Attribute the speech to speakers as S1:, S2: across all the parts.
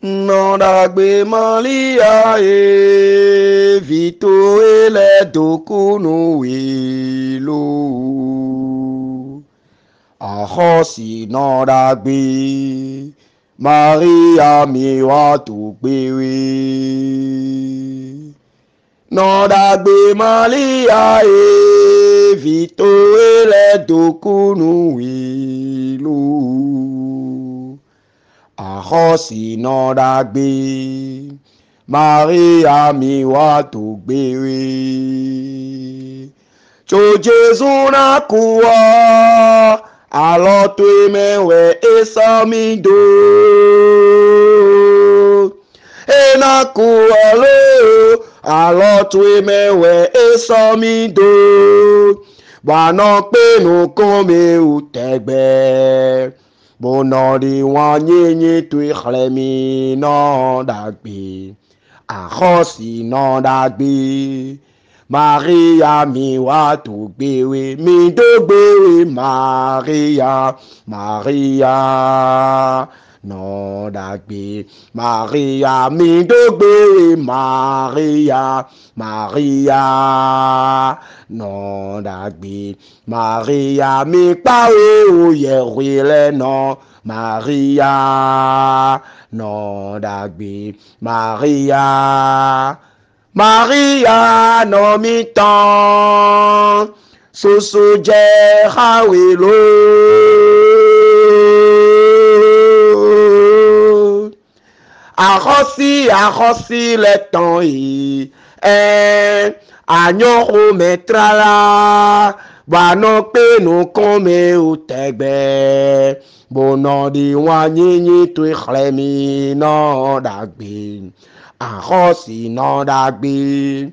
S1: Nondagbe Malia e Vito ele dokunu wilo. Ahosi nondagbe Maria miwa tukbewe. Nondagbe Malia e Vito ele dokunu wilo. Ahosi nondagbe Maria miwa tukbewe. Cho Jesu na kuwa alotwe mewe esamido. E na kuwa lo alotwe mewe esamido. Bwana penu kome utegbe. Bonori wanyenye tui chlemi nondagbe. Ahosi nondagbe Maria miwa tukbewe. Mi dogbewe Maria. Maria nondagbe Maria mi dogbewe Maria. Maria nondagbe Maria mi pawe uyewile no. Maria nondagbe Maria. Maria no mi tan susu je hawilo. Ahosi le temps yi anyo metrala bano pe no kome utegbe bono di wanyinyi tu chlemi no dagbe. Ahosi nondagbe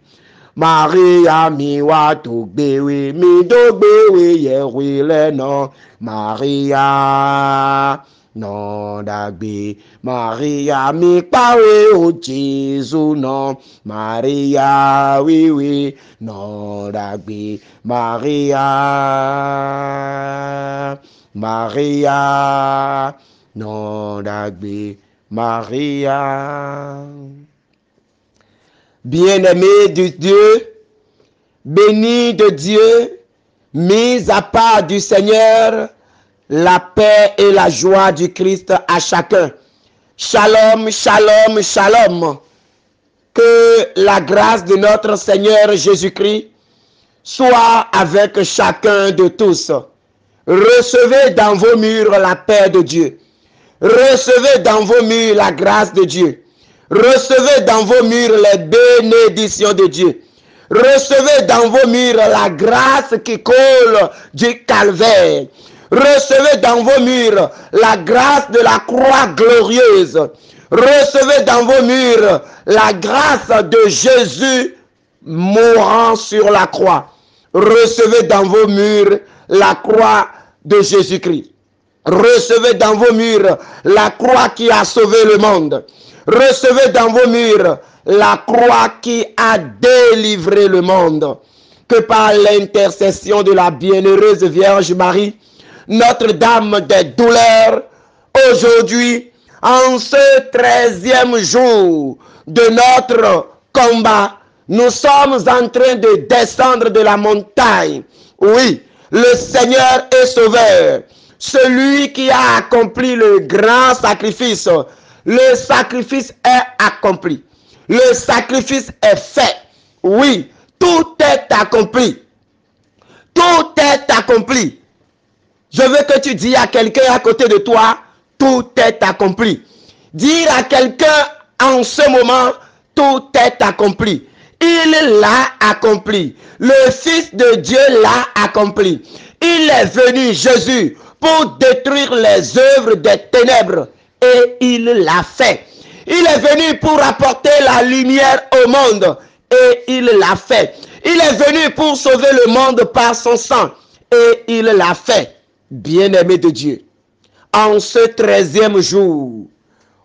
S1: Maria miwa tukbewe. Mi dogbewe yewile no. Maria nondagbe Maria mi pawe o Jesu no. Maria oui nondagbe Maria. Maria nondagbe Maria. Bien-aimé de Dieu, béni de Dieu, mis à part du Seigneur, la paix et la joie du Christ à chacun. Shalom, shalom, shalom. Que la grâce de notre Seigneur Jésus-Christ soit avec chacun de tous. Recevez dans vos murs la paix de Dieu. Recevez dans vos murs la grâce de Dieu. Recevez dans vos murs les bénédictions de Dieu. Recevez dans vos murs la grâce qui coule du calvaire. Recevez dans vos murs la grâce de la croix glorieuse. Recevez dans vos murs la grâce de Jésus mourant sur la croix. Recevez dans vos murs la croix de Jésus-Christ. Recevez dans vos murs la croix qui a sauvé le monde. Recevez dans vos murs la croix qui a délivré le monde. Que par l'intercession de la bienheureuse Vierge Marie, Notre-Dame des douleurs, aujourd'hui, en ce 13e jour de notre combat, nous sommes en train de descendre de la montagne. Oui, le Seigneur est sauveur. Celui qui a accompli le grand sacrifice. Le sacrifice est accompli. Le sacrifice est fait. Oui, tout est accompli. Tout est accompli. Je veux que tu dises à quelqu'un à côté de toi, tout est accompli. Dire à quelqu'un en ce moment, tout est accompli. Il l'a accompli. Le Fils de Dieu l'a accompli. Il est venu, Jésus, pour détruire les œuvres des ténèbres. Et il l'a fait. Il est venu pour apporter la lumière au monde. Et il l'a fait. Il est venu pour sauver le monde par son sang. Et il l'a fait. Bien-aimé de Dieu. En ce 13e jour,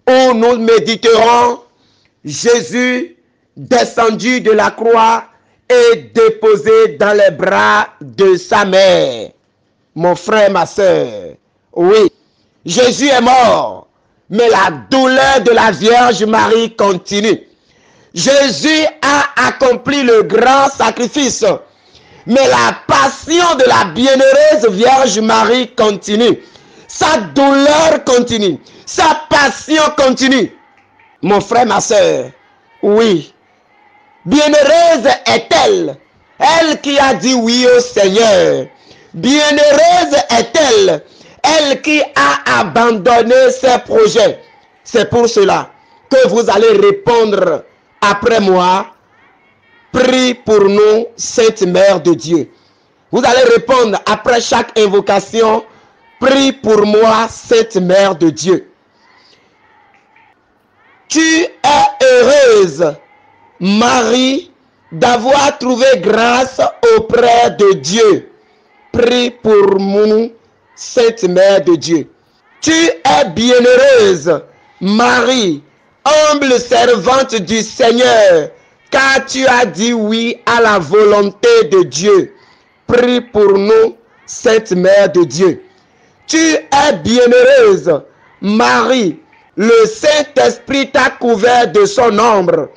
S1: où nous méditerons Jésus descendu de la croix et déposé dans les bras de sa mère. Mon frère, ma soeur, oui, Jésus est mort. mais la douleur de la Vierge Marie continue. Jésus a accompli le grand sacrifice, mais la passion de la bienheureuse Vierge Marie continue. Sa douleur continue, sa passion continue. Mon frère, ma soeur, oui, bienheureuse est-elle, elle qui a dit oui au Seigneur. Bienheureuse est-elle, elle qui a abandonné ses projets. C'est pour cela que vous allez répondre après moi. Prie pour nous, Sainte Mère de Dieu. Vous allez répondre après chaque invocation. Prie pour moi, Sainte Mère de Dieu. Tu es heureuse, Marie, d'avoir trouvé grâce auprès de Dieu. Prie pour nous, Sainte Mère de Dieu. Tu es bienheureuse, Marie, humble servante du Seigneur, car tu as dit oui à la volonté de Dieu. Prie pour nous, Sainte Mère de Dieu. Tu es bienheureuse, Marie, le Saint-Esprit t'a couvert de son ombre.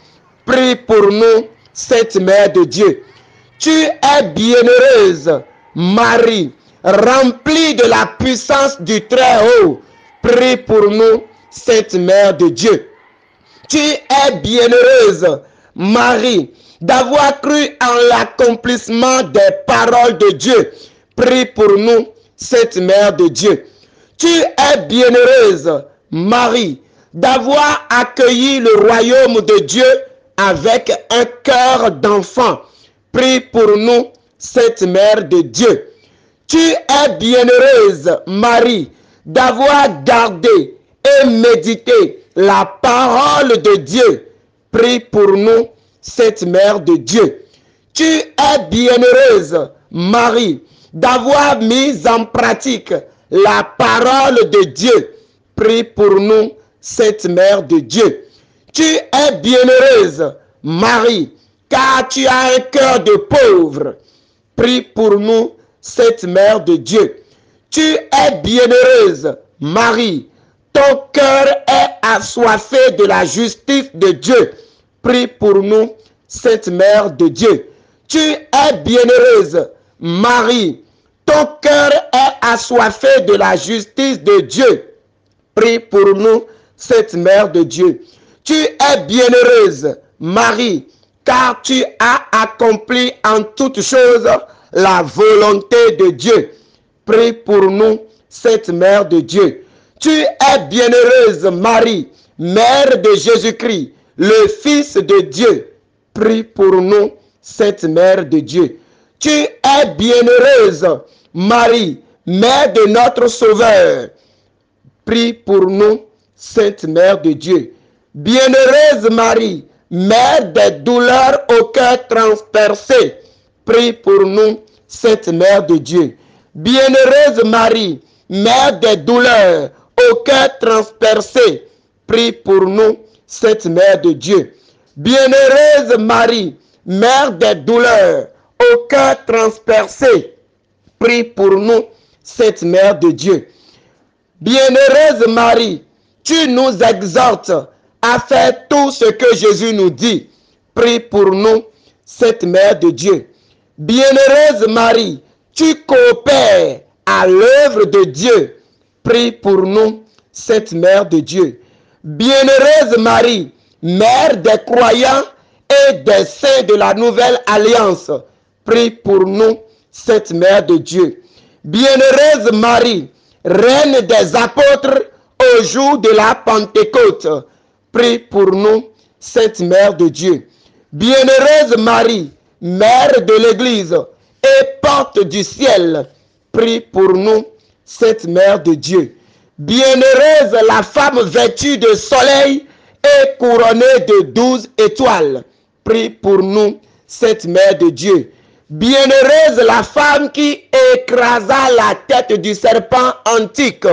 S1: Prie pour nous, Sainte Mère de Dieu. Tu es bienheureuse, Marie, remplie de la puissance du Très-Haut. Prie pour nous, Sainte Mère de Dieu. Tu es bienheureuse, Marie, d'avoir cru en l'accomplissement des paroles de Dieu. Prie pour nous, Sainte Mère de Dieu. Tu es bienheureuse, Marie, d'avoir accueilli le royaume de Dieu avec un cœur d'enfant. Prie pour nous, Sainte Mère de Dieu. Tu es bienheureuse, Marie, d'avoir gardé et médité la parole de Dieu. Prie pour nous, Sainte Mère de Dieu. Tu es bienheureuse, Marie, d'avoir mis en pratique la parole de Dieu. Prie pour nous, Sainte Mère de Dieu. Tu es bienheureuse, Marie, car tu as un cœur de pauvre. Prie pour nous, Sainte Mère de Dieu. Tu es bienheureuse, Marie. Ton cœur est assoiffé de la justice de Dieu. Prie pour nous, Sainte Mère de Dieu. Tu es bienheureuse, Marie. Ton cœur est assoiffé de la justice de Dieu. Prie pour nous, Sainte Mère de Dieu. Tu es bienheureuse, Marie, car tu as accompli en toutes choses la volonté de Dieu. Prie pour nous, Sainte Mère de Dieu. Tu es bienheureuse, Marie, Mère de Jésus-Christ, le Fils de Dieu. Prie pour nous, Sainte Mère de Dieu. Tu es bienheureuse, Marie, Mère de notre Sauveur. Prie pour nous, Sainte Mère de Dieu. Bienheureuse Marie, Mère des douleurs au cœur transpercé. Prie pour nous, Sainte Mère de Dieu. Bienheureuse Marie, Mère des douleurs au cœur transpercé. Prie pour nous, Sainte Mère de Dieu. Bienheureuse Marie, Mère des douleurs au cœur transpercé. Prie pour nous, Sainte Mère de Dieu. Bienheureuse Marie, tu nous exhortes à faire tout ce que Jésus nous dit. Prie pour nous, Sainte Mère de Dieu. Bienheureuse Marie, tu coopères à l'œuvre de Dieu. Prie pour nous, Sainte Mère de Dieu. Bienheureuse Marie, Mère des croyants et des saints de la nouvelle alliance. Prie pour nous, Sainte Mère de Dieu. Bienheureuse Marie, Reine des apôtres au jour de la Pentecôte. Prie pour nous, Sainte Mère de Dieu. Bienheureuse Marie, Mère de l'Église et porte du ciel. Prie pour nous, Sainte Mère de Dieu. Bienheureuse la femme vêtue de soleil et couronnée de 12 étoiles. Prie pour nous, Sainte Mère de Dieu. Bienheureuse la femme qui écrasa la tête du serpent antique.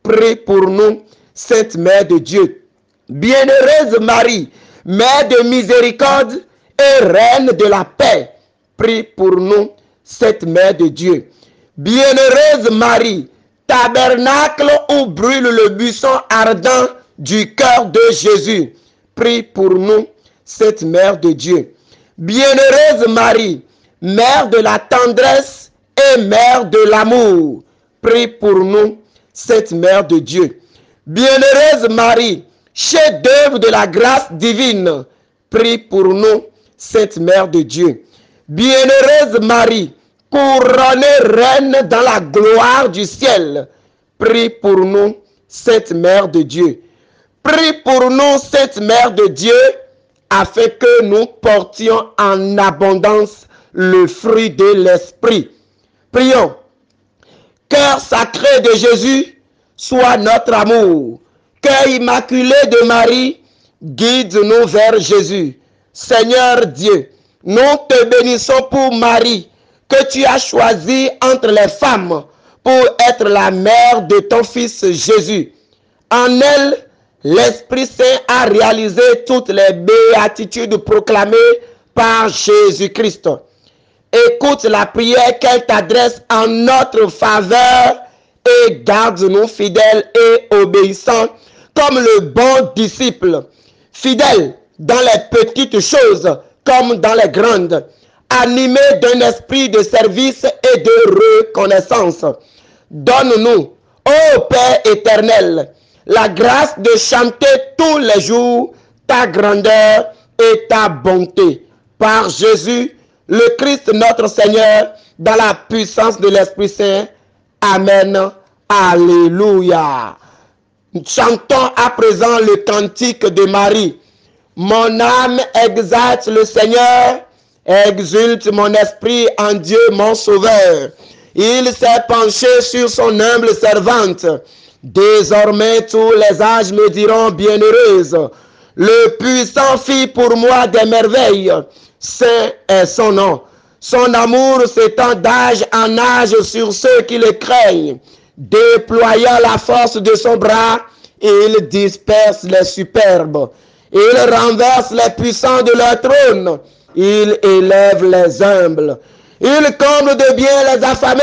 S1: Prie pour nous, Sainte Mère de Dieu. Bienheureuse Marie, Mère de miséricorde et Reine de la paix. Prie pour nous, Sainte Mère de Dieu. Bienheureuse Marie, tabernacle où brûle le buisson ardent du cœur de Jésus. Prie pour nous, cette Mère de Dieu. Bienheureuse Marie, Mère de la tendresse et Mère de l'amour. Prie pour nous, cette Mère de Dieu. Bienheureuse Marie, chef-d'œuvre de la grâce divine. Prie pour nous, cette Mère de Dieu. Bienheureuse Marie, couronnée reine dans la gloire du ciel. Prie pour nous, cette Mère de Dieu. Prie pour nous, cette Mère de Dieu, afin que nous portions en abondance le fruit de l'Esprit. Prions. Cœur sacré de Jésus, sois notre amour. Cœur immaculé de Marie, guide-nous vers Jésus. Seigneur Dieu, nous te bénissons pour Marie, que tu as choisie entre les femmes pour être la mère de ton Fils Jésus. En elle, l'Esprit Saint a réalisé toutes les béatitudes proclamées par Jésus-Christ. Écoute la prière qu'elle t'adresse en notre faveur et garde-nous fidèles et obéissants comme le bon disciple, fidèle dans les petites choses comme dans les grandes, animé d'un esprit de service et de reconnaissance. Donne-nous, ô Père éternel, la grâce de chanter tous les jours ta grandeur et ta bonté. Par Jésus, le Christ notre Seigneur, dans la puissance de l'Esprit Saint. Amen. Alléluia. Chantons à présent le cantique de Marie. Mon âme exalte le Seigneur, exulte mon esprit en Dieu mon Sauveur. Il s'est penché sur son humble servante. Désormais tous les âges me diront bienheureuse. Le puissant fit pour moi des merveilles. Saint est son nom. Son amour s'étend d'âge en âge sur ceux qui le craignent. Déployant la force de son bras, il disperse les superbes. Il renverse les puissants de leur trône. Il élève les humbles. Il comble de bien les affamés,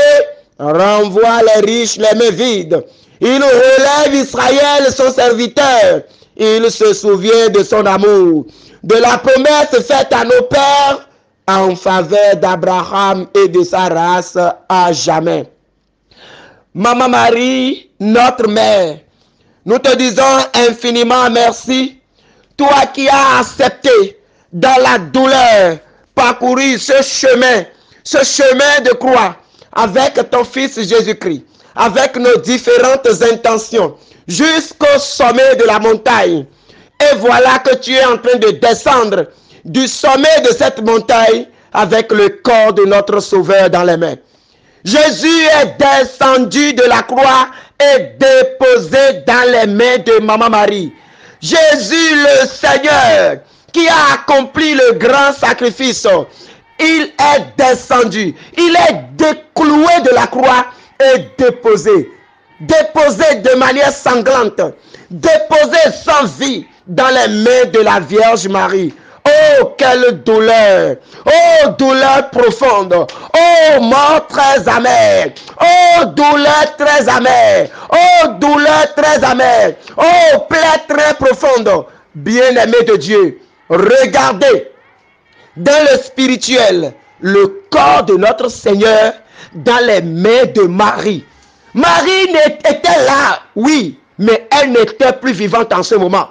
S1: renvoie les riches les mains vides. Il relève Israël, son serviteur. Il se souvient de son amour, de la promesse faite à nos pères en faveur d'Abraham et de sa race à jamais. Maman Marie, notre mère, nous te disons infiniment merci, toi qui as accepté dans la douleur parcourir ce chemin de croix avec ton Fils Jésus-Christ, avec nos différentes intentions, jusqu'au sommet de la montagne. Et voilà que tu es en train de descendre du sommet de cette montagne avec le corps de notre Sauveur dans les mains. Jésus est descendu de la croix et déposé dans les mains de Maman Marie. Jésus le Seigneur qui a accompli le grand sacrifice, il est descendu, il est décloué de la croix et déposé de manière sanglante, déposé sans vie dans les mains de la Vierge Marie. Oh, quelle douleur! Oh, douleur profonde! Oh, mort très amère! Oh, douleur très amère! Oh, douleur très amère! Oh, plaie très profonde! Bien-aimés de Dieu, regardez dans le spirituel le corps de notre Seigneur dans les mains de Marie. Marie était là, oui, mais elle n'était plus vivante en ce moment.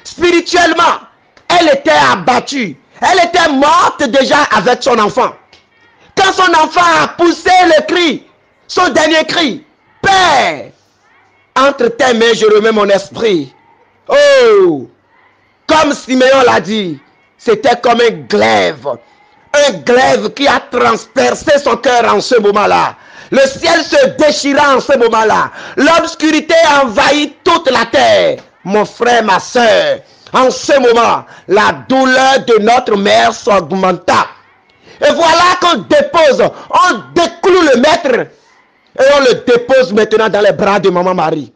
S1: Spirituellement, elle était abattue. Elle était morte déjà avec son enfant. Quand son enfant a poussé le cri, son dernier cri, « Père, entre tes mains, je remets mon esprit. » Oh, comme Siméon l'a dit, c'était comme un glaive qui a transpercé son cœur en ce moment-là. Le ciel se déchira en ce moment-là. L'obscurité envahit toute la terre. Mon frère, ma soeur, en ce moment, la douleur de notre mère s'augmenta. Et voilà qu'on dépose, on décloue le maître et on le dépose maintenant dans les bras de Maman Marie.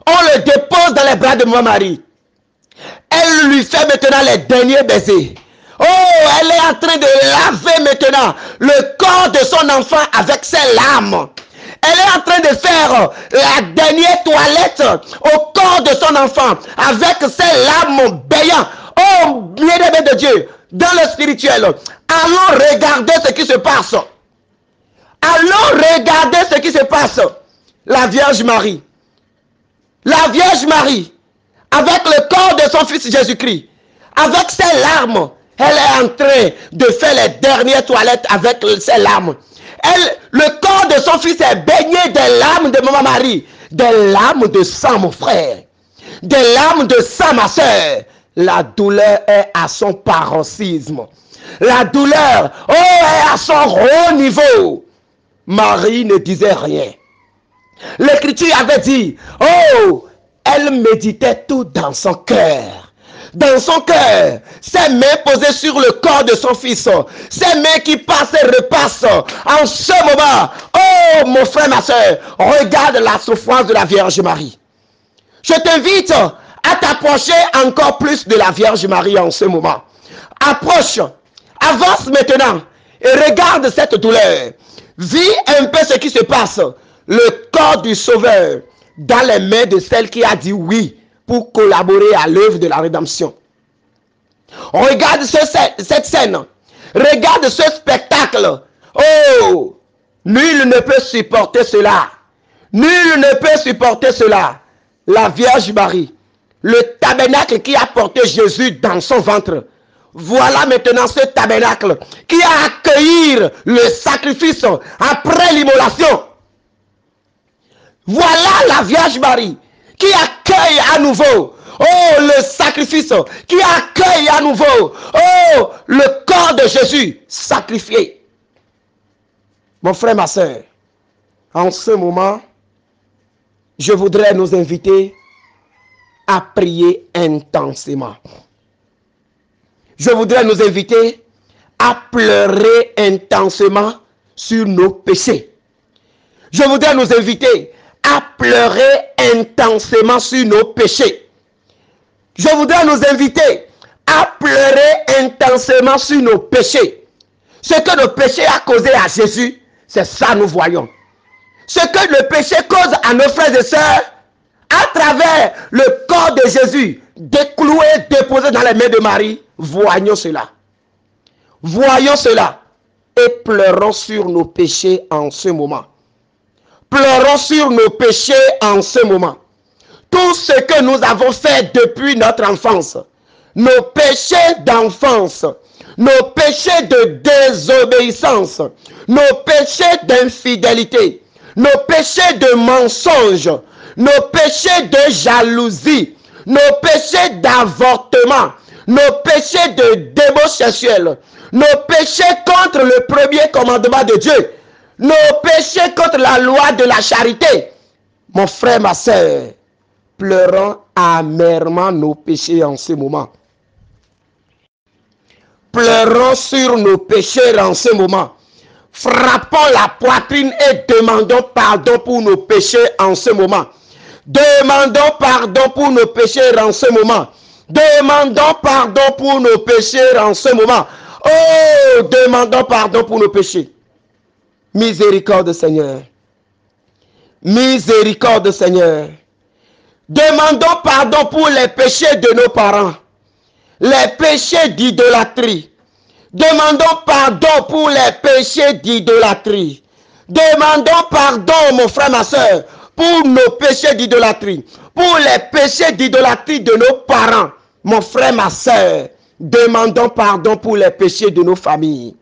S1: On le dépose dans les bras de Maman Marie. Elle lui fait maintenant les derniers baisers. Oh, elle est en train de laver maintenant le corps de son enfant avec ses larmes. Elle est en train de faire la dernière toilette au corps de son enfant avec ses larmes béantes. Oh, bien-aimé de Dieu, dans le spirituel, allons regarder ce qui se passe. Allons regarder ce qui se passe. La Vierge Marie. La Vierge Marie, avec le corps de son fils Jésus-Christ, avec ses larmes, elle est en train de faire les dernières toilettes avec ses larmes. Le corps de son fils est baigné des larmes de maman Marie, des larmes de sang, mon frère, des larmes de sang, ma soeur. La douleur est à son paroxysme. La douleur, oh, est à son haut niveau. Marie ne disait rien. L'Écriture avait dit, oh, elle méditait tout dans son cœur. Dans son cœur, ses mains posées sur le corps de son fils, ses mains qui passent et repassent. En ce moment, oh mon frère, ma soeur, regarde la souffrance de la Vierge Marie. Je t'invite à t'approcher encore plus de la Vierge Marie en ce moment. Approche, avance maintenant et regarde cette douleur. Vis un peu ce qui se passe. Le corps du Sauveur dans les mains de celle qui a dit oui pour collaborer à l'œuvre de la rédemption. Regarde cette scène. Regarde ce spectacle. Oh, nul ne peut supporter cela. Nul ne peut supporter cela. La Vierge Marie, le tabernacle qui a porté Jésus dans son ventre. Voilà maintenant ce tabernacle qui a accueilli le sacrifice après l'immolation. Voilà la Vierge Marie qui accueille à nouveau, oh, le sacrifice, qui accueille à nouveau, oh, le corps de Jésus sacrifié. Mon frère, ma soeur, en ce moment, je voudrais nous inviter à prier intensément. Je voudrais nous inviter à pleurer intensément sur nos péchés. Je voudrais nous inviter à pleurer intensément sur nos péchés. Je voudrais nous inviter à pleurer intensément sur nos péchés. Ce que le péché a causé à Jésus, c'est ça nous voyons. Ce que le péché cause à nos frères et sœurs, à travers le corps de Jésus, décloué, déposé dans les mains de Marie, voyons cela. Voyons cela et pleurons sur nos péchés en ce moment. Pleurons sur nos péchés en ce moment. Tout ce que nous avons fait depuis notre enfance, nos péchés d'enfance, nos péchés de désobéissance, nos péchés d'infidélité, nos péchés de mensonge, nos péchés de jalousie, nos péchés d'avortement, nos péchés de débauche sexuelle, nos péchés contre le premier commandement de Dieu, nos péchés contre la loi de la charité. Mon frère, ma soeur, pleurons amèrement nos péchés en ce moment. Pleurons sur nos péchés en ce moment. Frappons la poitrine et demandons pardon pour nos péchés en ce moment. Demandons pardon pour nos péchés en ce moment. Demandons pardon pour nos péchés en ce moment. Oh, demandons pardon pour nos péchés. Miséricorde, Seigneur. Miséricorde, Seigneur. Demandons pardon pour les péchés de nos parents. Les péchés d'idolâtrie. Demandons pardon pour les péchés d'idolâtrie. Demandons pardon, mon frère, ma soeur, pour nos péchés d'idolâtrie. Pour les péchés d'idolâtrie de nos parents. Mon frère, ma soeur, demandons pardon pour les péchés de nos familles.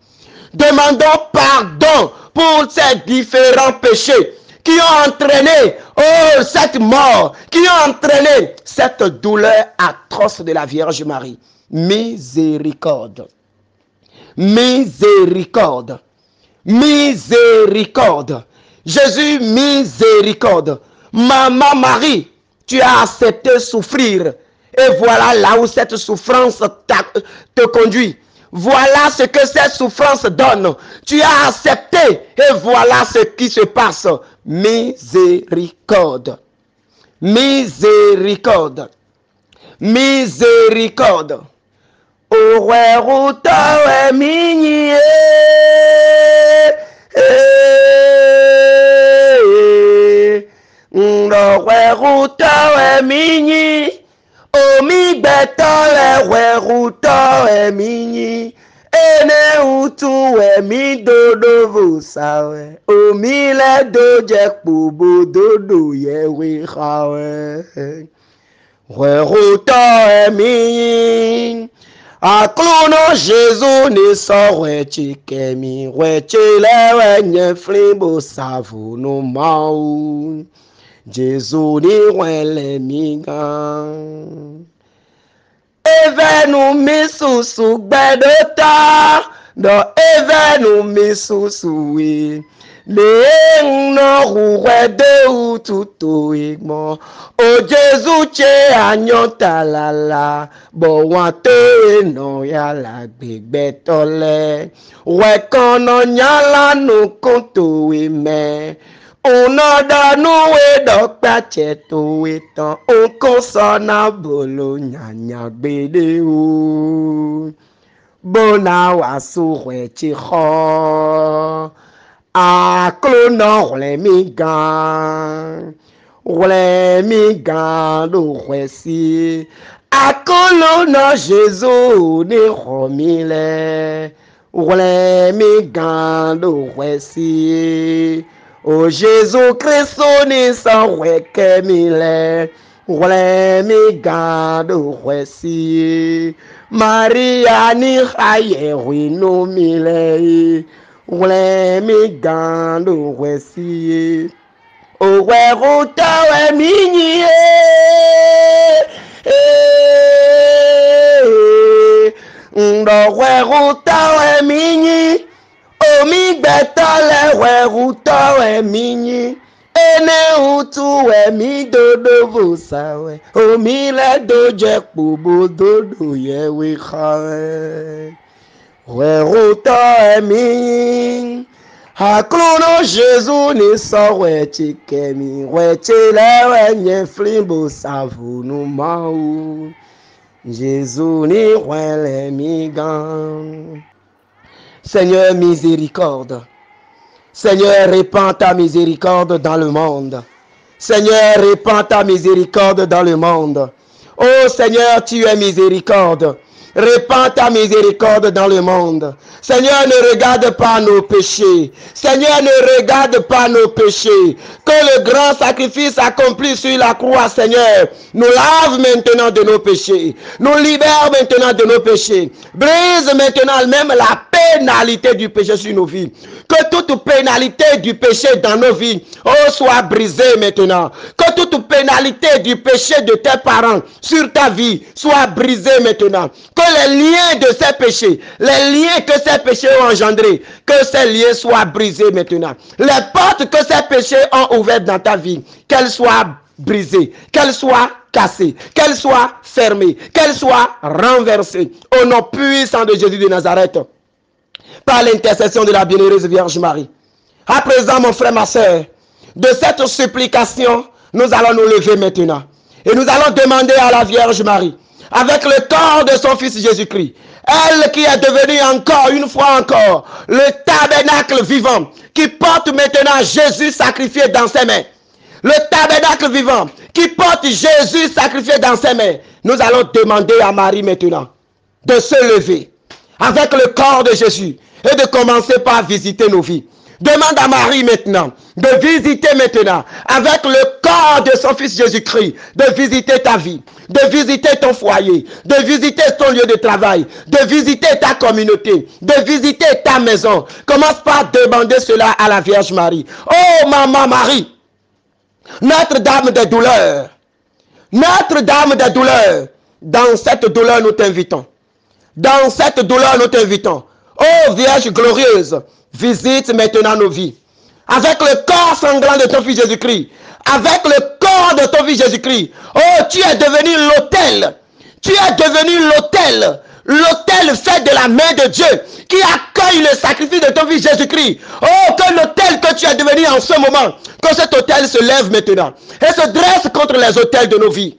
S1: Demandons pardon pour ces différents péchés qui ont entraîné, oh, cette mort, qui ont entraîné cette douleur atroce de la Vierge Marie. Miséricorde. Miséricorde. Miséricorde. Jésus, miséricorde. Maman Marie, tu as accepté souffrir. Et voilà là où cette souffrance te conduit. Voilà ce que cette souffrance donne. Tu as accepté et voilà ce qui se passe. Miséricorde. Miséricorde. Miséricorde. Owe ruta we minye. weruto emini. Omi betole weruto emini. Ene utu emi dodo vusawe. Omi le doje kubo dodo yewe hawe. Weruto emini. Aklono Jésus ne sort chikemi. Wechele wenye flimbo savu no mau. Jésus ni wele migan. Evenu misusu gbedota. Do evenu misusu we. Le no ruwe de ututu igmo. O Jésus che anyota lala. Bo wante no ya la gbegbe tole. We kono nyala no konto we me. Unoda nuwe dokpa cheto wetan. Unkonsona bolo nyanya gbede u. Bona wasu chiho. Aklono wle migan. Wle migan do wesi. Aklono Jésus ni romile. Wle migan do wesi. O Jésus Christ ni san weke mile. Wle migan do wesi. Maria ni haye wino mile. Wle migan do wesi. O weruto emini. Ndo weruto emini. Omi betole weruto emini. Ene utu emi dodo vusawe. Omi le doje kubo dodo yewe hawe. Weruto emini. Aklono Jésus ni sort chikemi. Wechele wenye flimbo savu no mau. Jésus ni wele migan. Seigneur, miséricorde. Seigneur, répands ta miséricorde dans le monde. Seigneur, répands ta miséricorde dans le monde. Oh Seigneur, tu es miséricorde. Répands ta miséricorde dans le monde. Seigneur, ne regarde pas nos péchés. Seigneur, ne regarde pas nos péchés. Que le grand sacrifice accompli sur la croix, Seigneur, nous lave maintenant de nos péchés. Nous libère maintenant de nos péchés. Brise maintenant même la pénalité du péché sur nos vies. Que toute pénalité du péché dans nos vies, oh, soit brisée maintenant. Que toute pénalité du péché de tes parents sur ta vie soit brisée maintenant. Que les liens de ces péchés, les liens que ces péchés ont engendrés, que ces liens soient brisés maintenant. Les portes que ces péchés ont ouvertes dans ta vie, qu'elles soient brisées, qu'elles soient cassées, qu'elles soient fermées, qu'elles soient renversées. Au nom puissant de Jésus de Nazareth, par l'intercession de la bienheureuse Vierge Marie. À présent, mon frère, ma soeur, de cette supplication, nous allons nous lever maintenant. Et nous allons demander à la Vierge Marie, avec le corps de son Fils Jésus-Christ, elle qui est devenue encore, une fois encore, le tabernacle vivant, qui porte maintenant Jésus sacrifié dans ses mains. Le tabernacle vivant, qui porte Jésus sacrifié dans ses mains. Nous allons demander à Marie maintenant de se lever avec le corps de Jésus et de commencer par visiter nos vies. Demande à Marie maintenant de visiter maintenant avec le corps de son Fils Jésus-Christ, de visiter ta vie, de visiter ton foyer, de visiter ton lieu de travail, de visiter ta communauté, de visiter ta maison. Commence par demander cela à la Vierge Marie. Oh maman Marie, Notre-Dame des douleurs, Notre-Dame des douleurs, dans cette douleur nous t'invitons. Dans cette douleur nous t'invitons. Oh Vierge glorieuse, visite maintenant nos vies. Avec le corps sanglant de ton Fils Jésus-Christ. Avec le corps de ton Fils Jésus-Christ. Oh, tu es devenu l'autel. Tu es devenu l'autel. L'autel fait de la main de Dieu. Qui accueille le sacrifice de ton Fils Jésus-Christ. Oh, que l'autel que tu es devenu en ce moment. Que cet autel se lève maintenant. Et se dresse contre les autels de nos vies.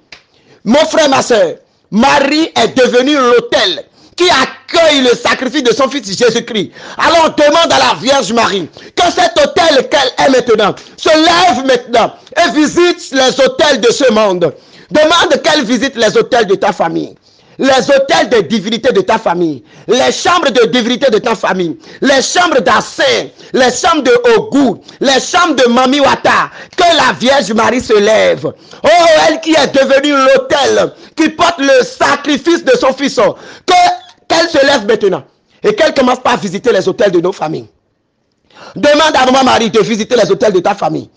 S1: Mon frère, ma soeur. Marie est devenue l'autel qui accueille le sacrifice de son fils Jésus-Christ, alors demande à la Vierge Marie que cet autel qu'elle est maintenant se lève maintenant et visite les autels de ce monde. Demande qu'elle visite les autels de ta famille, les autels de divinité de ta famille, les chambres de divinité de ta famille, les chambres d'Assin, les chambres de Ogou, les chambres de Mami Wata. Que la Vierge Marie se lève. Oh, elle qui est devenue l'autel qui porte le sacrifice de son fils, qu'elle se lève maintenant et qu'elle commence par visiter les autels de nos familles. Demande à Maman Marie de visiter les autels de ta famille,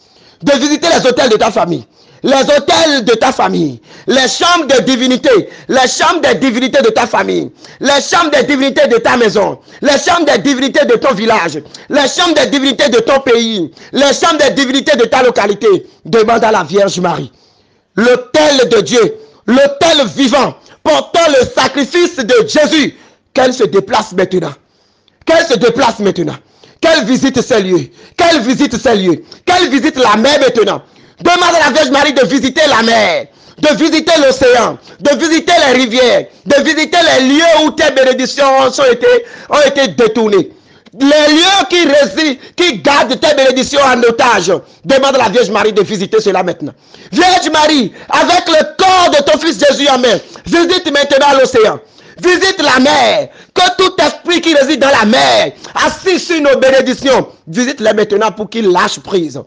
S1: de visiter les autels de ta famille, les autels de ta famille, les chambres de divinité, les chambres de divinité de ta famille, les chambres de divinité de ta maison, les chambres de divinité de ton village, les chambres de divinité de ton pays, les chambres de divinité de ta localité. Demande à la Vierge Marie, l'autel de Dieu, l'autel vivant, portant le sacrifice de Jésus, qu'elle se déplace maintenant. Qu'elle se déplace maintenant. Qu'elle visite ces lieux. Qu'elle visite ces lieux. Qu'elle visite la mer maintenant. Demande à la Vierge Marie de visiter la mer, de visiter l'océan, de visiter les rivières, de visiter les lieux où tes bénédictions ont été détournées. Les lieux qui gardent tes bénédictions en otage. Demande à la Vierge Marie de visiter cela maintenant. Vierge Marie, avec le corps de ton fils Jésus en main, visite maintenant l'océan. Visite la mer. Que tout esprit qui réside dans la mer, assis sur nos bénédictions, visite-les maintenant pour qu'ils lâchent prise.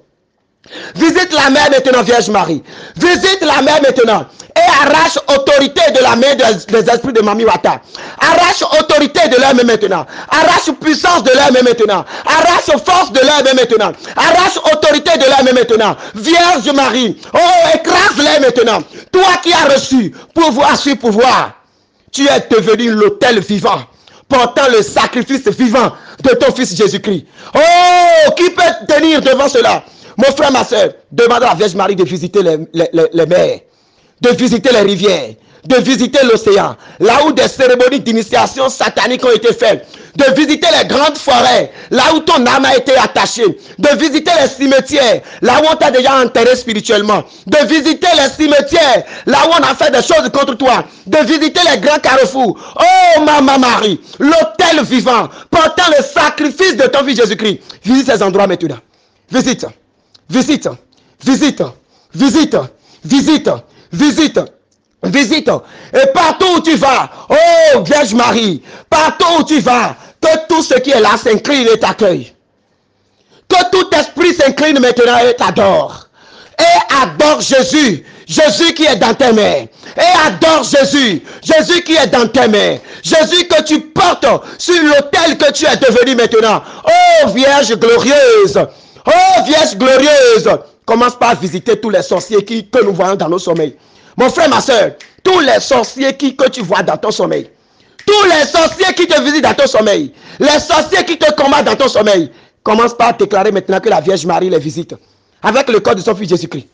S1: Visite la mer maintenant, Vierge Marie. Visite la mer maintenant. Et arrache autorité de la main des esprits de Mami Wata. Arrache autorité de leur main maintenant. Arrache puissance de leur main maintenant. Arrache force de leur main maintenant. Arrache autorité de leur main maintenant. Vierge Marie. Oh, écrase-les maintenant. Toi qui as reçu pouvoir sur pouvoir. Tu es devenu l'autel vivant, portant le sacrifice vivant de ton fils Jésus-Christ. Oh, qui peut tenir devant cela? Mon frère, ma soeur, demande à la Vierge Marie de visiter les mers, de visiter les rivières, de visiter l'océan, là où des cérémonies d'initiation satanique ont été faites, de visiter les grandes forêts, là où ton âme a été attachée, de visiter les cimetières, là où on t'a déjà enterré spirituellement, de visiter les cimetières, là où on a fait des choses contre toi, de visiter les grands carrefours. Oh, Maman Marie, l'autel vivant, portant le sacrifice de ton fils Jésus-Christ. Visite ces endroits maintenant. Visite, visite, visite, visite, visite, visite. Visite, et partout où tu vas, oh Vierge Marie, partout où tu vas, que tout ce qui est là s'incline et t'accueille. Que tout esprit s'incline maintenant et t'adore. Et adore Jésus, Jésus qui est dans tes mains. Et adore Jésus, Jésus qui est dans tes mains. Jésus que tu portes sur l'autel que tu es devenu maintenant. Oh Vierge glorieuse, oh Vierge glorieuse. Commence par visiter tous les sorciers que nous voyons dans nos sommeils. Mon frère, ma soeur, tous les sorciers que tu vois dans ton sommeil, tous les sorciers qui te visitent dans ton sommeil, les sorciers qui te combattent dans ton sommeil, commence par déclarer maintenant que la Vierge Marie les visite avec le corps de son fils Jésus-Christ.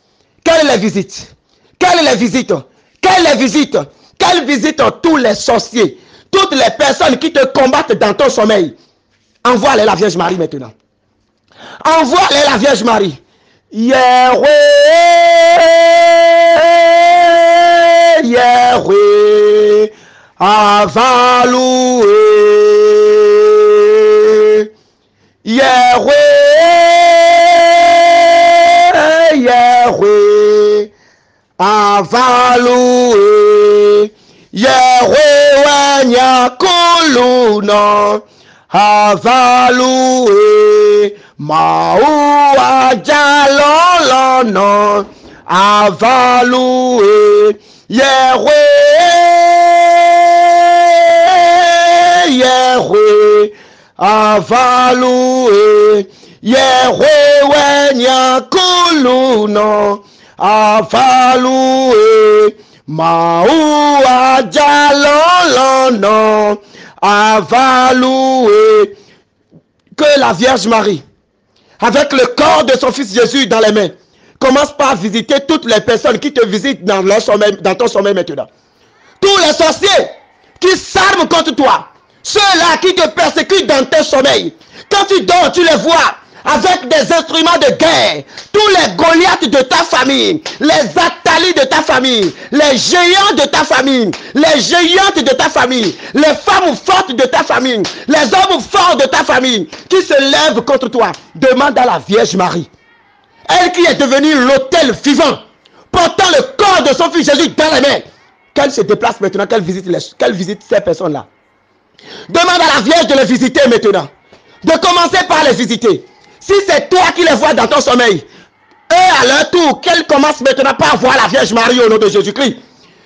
S1: Qu'elle les visite, qu'elle les visite, qu'elle les visite, qu'elle visite tous les sorciers, toutes les personnes qui te combattent dans ton sommeil. Envoie-les la Vierge Marie maintenant. Envoie-les la Vierge Marie. Yahweh, Yahweh, avaloué. Yahweh, Yahweh, avaloué. Yahweh, wanyakuluna, avaloué. Maua jalolono, avaloué. Yahweh, Yahweh, avaloué. Yahweh, wenyakuluna, avaloué. Maua jalolono, avaloué. Que la Vierge Marie, avec le corps de son fils Jésus dans les mains, commence par visiter toutes les personnes qui te visitent dans ton sommeil maintenant. Tous les sorciers qui s'arment contre toi, ceux-là qui te persécutent dans ton sommeil. Quand tu dors, tu les vois avec des instruments de guerre, tous les Goliaths de ta famille, les Athalie de ta famille, les géants de ta famille, les géantes de ta famille, les femmes fortes de ta famille, les hommes forts de ta famille qui se lèvent contre toi. Demande à la Vierge Marie, elle qui est devenue l'autel vivant, portant le corps de son fils Jésus dans les mains, qu'elle se déplace maintenant, qu'elle visite ces personnes-là. Demande à la Vierge de les visiter maintenant. De commencer par les visiter. Si c'est toi qui les vois dans ton sommeil, eux à leur tour, qu'elles commencent maintenant par voir la Vierge Marie au nom de Jésus-Christ.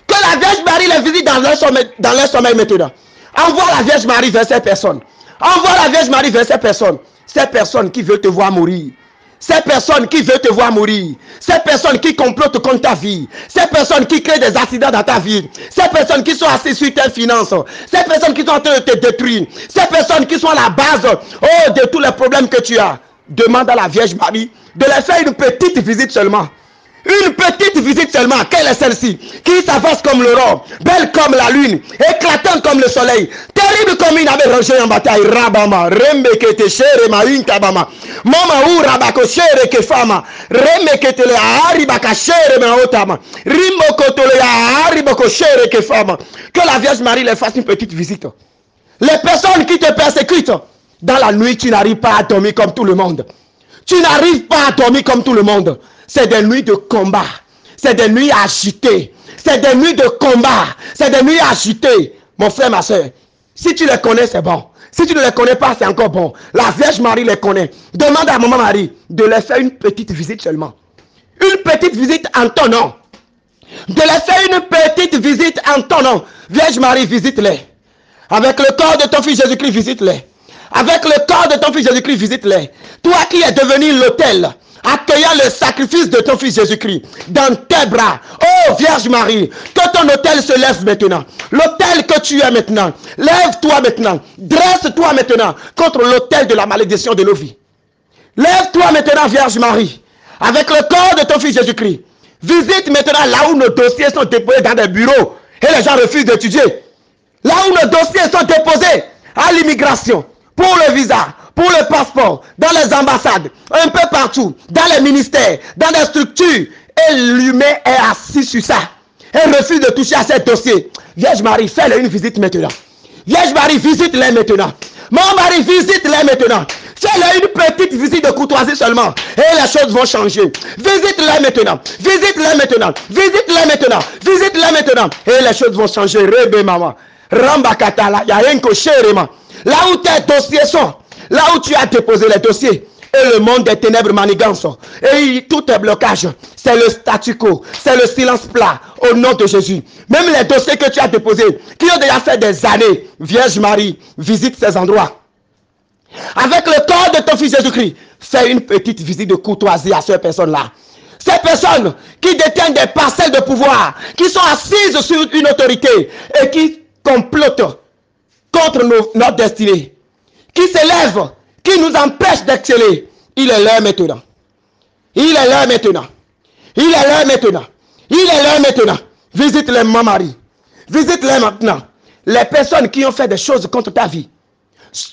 S1: Que la Vierge Marie les visite dans leur sommeil maintenant. Envoie la Vierge Marie vers ces personnes. Envoie la Vierge Marie vers ces personnes. Ces personnes qui veulent te voir mourir. Ces personnes qui veulent te voir mourir. Ces personnes qui complotent contre ta vie. Ces personnes qui créent des accidents dans ta vie. Ces personnes qui sont assises sur tes finances. Ces personnes qui sont en train de te détruire. Ces personnes qui sont à la base de tous les problèmes que tu as. Demande à la Vierge Marie de leur faire une petite visite seulement. Une petite visite seulement. Quelle est celle-ci? Qui s'avance comme l'aurore, belle comme la lune, éclatante comme le soleil, terrible comme une ave rangée en bataille. Rabama, rembekete chere ma inkabama, mama ou rabako chere ke fama, rembekete le haribaka chere ma otama, rimbokoto le haribako chere ke fama. Que la Vierge Marie les fasse une petite visite. Les personnes qui te persécutent, dans la nuit, tu n'arrives pas à dormir comme tout le monde. Tu n'arrives pas à dormir comme tout le monde. C'est des nuits de combat. C'est des nuits agitées. C'est des nuits de combat. C'est des nuits agitées. Mon frère, ma soeur, si tu les connais, c'est bon. Si tu ne les connais pas, c'est encore bon. La Vierge Marie les connaît. Demande à Maman Marie de leur faire une petite visite seulement. Une petite visite en ton nom. De leur faire une petite visite en ton nom. Vierge Marie, visite-les. Avec le corps de ton fils Jésus-Christ, visite-les. Avec le corps de ton fils Jésus-Christ, visite-les. Toi qui es devenu l'autel, accueillant le sacrifice de ton fils Jésus-Christ dans tes bras. Oh Vierge Marie, que ton autel se lève maintenant. L'autel que tu es maintenant. Lève-toi maintenant. Dresse-toi maintenant contre l'autel de la malédiction de nos vies. Lève-toi maintenant, Vierge Marie, avec le corps de ton fils Jésus-Christ. Visite maintenant là où nos dossiers sont déposés dans des bureaux et les gens refusent d'étudier. Là où nos dossiers sont déposés à l'immigration, pour le visa, pour le passeport, dans les ambassades, un peu partout, dans les ministères, dans les structures. Et l'humain est assis sur ça. Elle refuse de toucher à ces dossiers. Vierge Marie, fais-le une visite maintenant. Vierge Marie, visite-les maintenant. Mon mari, visite-les maintenant. Fais-le une petite visite de courtoisie seulement. Et les choses vont changer. Visite-les maintenant. Visite-les maintenant. Visite-les maintenant. Visite-les maintenant. Et les choses vont changer. Rebe maman. Rambakatala. Yayenko sherema. Là où tes dossiers sont, là où tu as déposé les dossiers, et le monde des ténèbres manigance, et tout est blocage, c'est le statu quo, c'est le silence plat, au nom de Jésus. Même les dossiers que tu as déposés, qui ont déjà fait des années, Vierge Marie, visite ces endroits. Avec le corps de ton fils Jésus-Christ, fais une petite visite de courtoisie à ces personnes-là. Ces personnes qui détiennent des parcelles de pouvoir, qui sont assises sur une autorité, et qui complotent contre notre destinée, qui s'élève, qui nous empêche d'exceller. Il est l'heure maintenant. Il est l'heure maintenant. Il est l'heure maintenant. Il est l'heure maintenant. Visite-les, ma Marie. Visite-les maintenant. Les personnes qui ont fait des choses contre ta vie.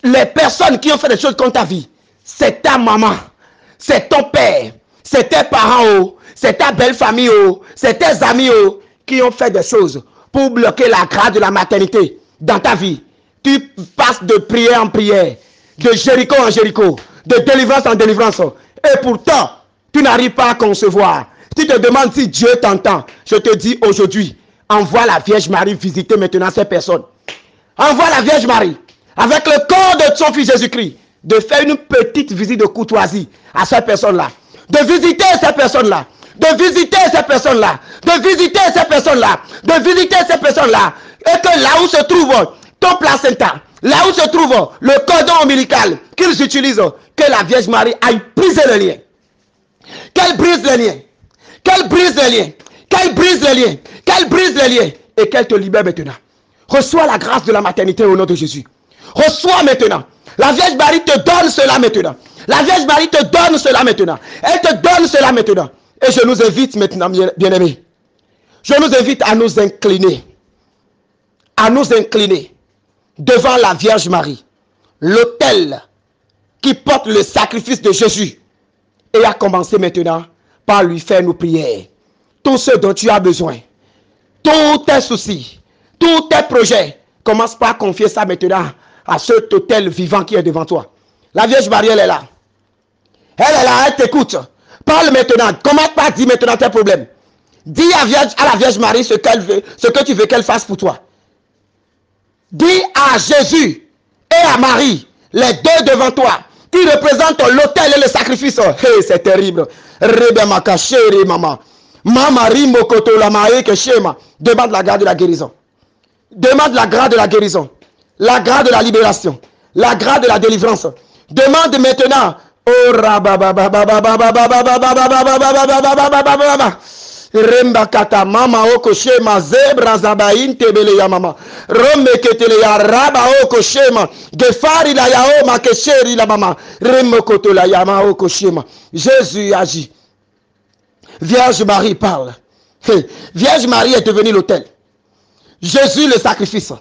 S1: Les personnes qui ont fait des choses contre ta vie. C'est ta maman. C'est ton père. C'est tes parents. C'est ta belle famille. C'est tes amis qui ont fait des choses pour bloquer la grâce de la maternité dans ta vie. Tu passes de prière en prière, de Jéricho en Jéricho, de délivrance en délivrance. Et pourtant, tu n'arrives pas à concevoir. Tu te demandes si Dieu t'entend. Je te dis aujourd'hui, envoie la Vierge Marie visiter maintenant ces personnes. Envoie la Vierge Marie, avec le corps de son fils Jésus-Christ, de faire une petite visite de courtoisie à ces personnes-là. De visiter ces personnes-là. De visiter ces personnes-là. De visiter ces personnes-là. De visiter ces personnes-là. Et que là où se trouve ton placenta, là où se trouve le cordon ombilical qu'ils utilisent, que la Vierge Marie aille briser les liens. Qu'elle brise les liens. Qu'elle brise les liens. Qu'elle brise les liens. Qu'elle brise les liens. Et qu'elle te libère maintenant. Reçois la grâce de la maternité au nom de Jésus. Reçois maintenant. La Vierge Marie te donne cela maintenant. La Vierge Marie te donne cela maintenant. Elle te donne cela maintenant. Et je nous invite maintenant, bien-aimés. Je nous invite à nous incliner. À nous incliner devant la Vierge Marie, l'autel qui porte le sacrifice de Jésus. Et à commencer maintenant par lui faire nos prières. Tout ce dont tu as besoin, tous tes soucis, tous tes projets, commence par confier ça maintenant à ce autel vivant qui est devant toi. La Vierge Marie, elle est là. Elle est là, elle t'écoute. Parle maintenant. Commence par dire maintenant tes problèmes. Dis à la Vierge Marie ce que tu veux qu'elle fasse pour toi. Dis à Jésus et à Marie, les deux devant toi, qui représentent l'autel et le sacrifice. Hey, c'est terrible. Demande la grâce de la guérison. Demande la grâce de la guérison. La grâce de la libération. La grâce de la délivrance. Demande maintenant. Rembakata mama oko shema zebra zabain tebele ya mama rome ketele ya raba oko shema gefari la ya oma kesheri la mama remokoto la ya ma oko shema. Jésus agit. Vierge Marie parle. Vierge Marie est devenue l'autel. Jésus le sacrifice.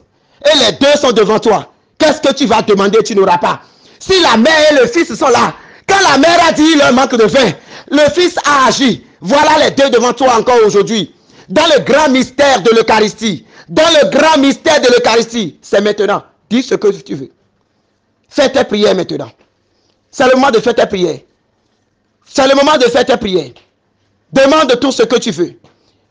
S1: Et les deux sont devant toi. Qu'est-ce que tu vas demander? Tu n'auras pas. Si la mère et le fils sont là, quand la mère a dit il leur manque de vin, le fils a agi. Voilà les deux devant toi encore aujourd'hui. Dans le grand mystère de l'Eucharistie. Dans le grand mystère de l'Eucharistie. C'est maintenant. Dis ce que tu veux. Fais tes prières maintenant. C'est le moment de faire tes prières. C'est le moment de faire tes prières. Demande tout ce que tu veux.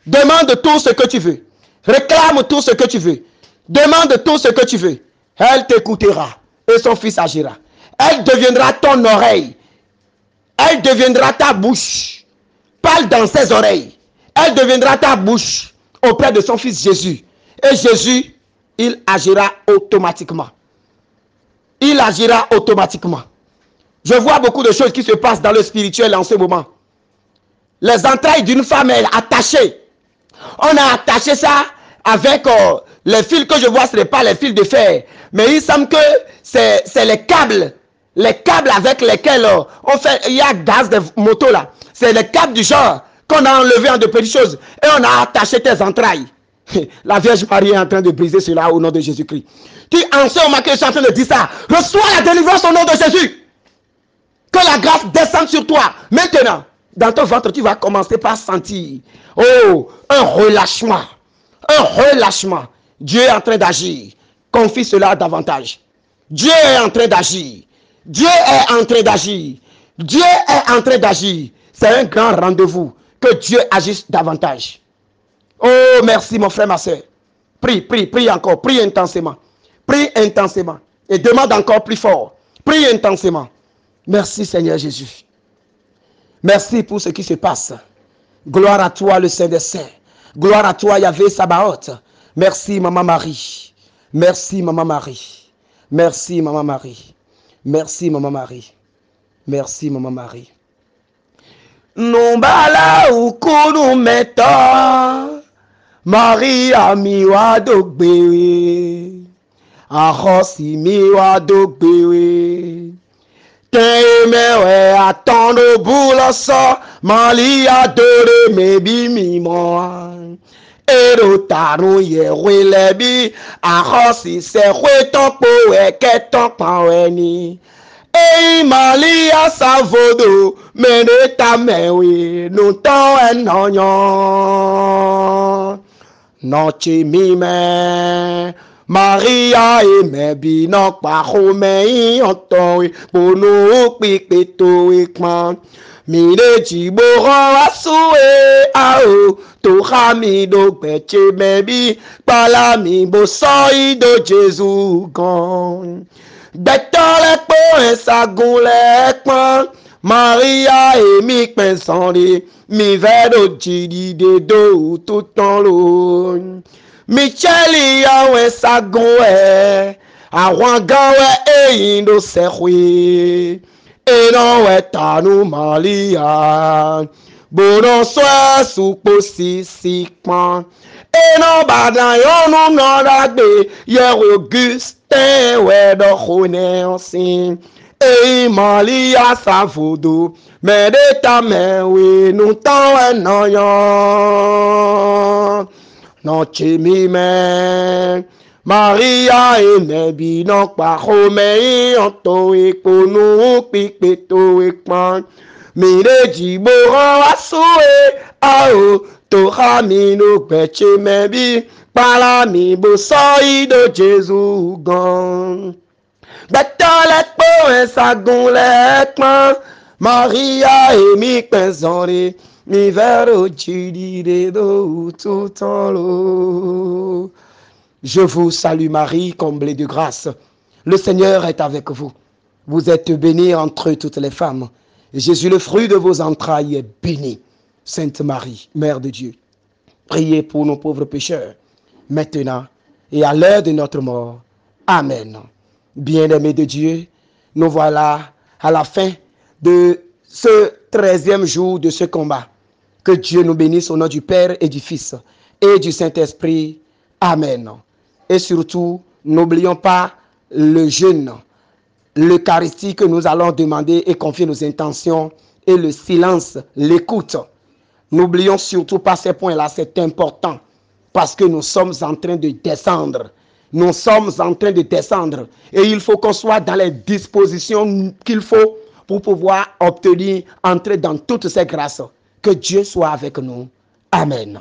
S1: Demande tout ce que tu veux. Réclame tout ce que tu veux. Demande tout ce que tu veux. Elle t'écoutera. Et son fils agira. Elle deviendra ton oreille. Elle deviendra ta bouche. Parle dans ses oreilles. Elle deviendra ta bouche auprès de son fils Jésus. Et Jésus, il agira automatiquement. Il agira automatiquement. Je vois beaucoup de choses qui se passent dans le spirituel en ce moment. Les entrailles d'une femme est attachée. On a attaché ça avec les fils que je vois, ce n'est pas les fils de fer. Mais il semble que c'est les câbles. Les câbles avec lesquels on fait, il y a gaz de moto là. C'est les câbles du genre qu'on a enlevé en de petites choses. Et on a attaché tes entrailles. La Vierge Marie est en train de briser cela au nom de Jésus-Christ. Tu en ce moment que je suis en train de dire ça. Reçois la délivrance au nom de Jésus. Que la grâce descende sur toi. Maintenant, dans ton ventre, tu vas commencer par sentir. Oh, un relâchement. Un relâchement. Dieu est en train d'agir. Confie cela davantage. Dieu est en train d'agir. Dieu est en train d'agir. Dieu est en train d'agir. C'est un grand rendez-vous. Que Dieu agisse davantage. Oh, merci mon frère, ma soeur. Prie, prie, prie encore. Prie intensément. Prie intensément. Et demande encore plus fort. Prie intensément. Merci Seigneur Jésus. Merci pour ce qui se passe. Gloire à toi le Saint des Saints. Gloire à toi Yahvé Sabaoth. Merci Maman Marie. Merci Maman Marie. Merci Maman Marie. Merci Maman Marie. Merci Maman Marie. Nombala ukunu meta Maria miwa dogbewe Ahosi miwa dogbewe Temewe atando buloso Maria dore mebi mimoa Ero taru ye welebi Ahosi se wetonpo weketonpa ni Ei Maria savodo meneta mewe no to enonyo noche mime Maria e mebi no pa home onto bono pipeto ekman mi de jiboro asue ao to hami do peche mebi pala mi bo soi do Jésus gon Betole po esagun lekpon Maria et mi pensandi mi vedo jidi de do tout en l'eau Micheli yawe esagun àwọn gawe indo sekwe eno etanu Maria bono so supo si pan eno badan yonu no dagbe ye Augustin we do khone onsin Ei Maria savodo medeta mewe no tan enoyan noche mi me Maria eme binon pa Romain anto e ponou pipe to e pan. Mire di boran asoué ao to ramino peche mebi para mi bo de Jésus gan. Betalek po en sagon lekman Maria e mi pensore mi vero ci dire do tout en l'eau. Je vous salue Marie, comblée de grâce. Le Seigneur est avec vous. Vous êtes bénie entre toutes les femmes. Et Jésus, le fruit de vos entrailles, est béni. Sainte Marie, Mère de Dieu, priez pour nos pauvres pécheurs, maintenant et à l'heure de notre mort. Amen. Bien-aimés de Dieu, nous voilà à la fin de ce 13e jour de ce combat. Que Dieu nous bénisse au nom du Père et du Fils et du Saint-Esprit. Amen. Et surtout, n'oublions pas le jeûne, l'Eucharistie que nous allons demander et confier nos intentions et le silence, l'écoute. N'oublions surtout pas ces points-là, c'est important parce que nous sommes en train de descendre. Nous sommes en train de descendre et il faut qu'on soit dans les dispositions qu'il faut pour pouvoir obtenir, entrer dans toutes ces grâces. Que Dieu soit avec nous. Amen.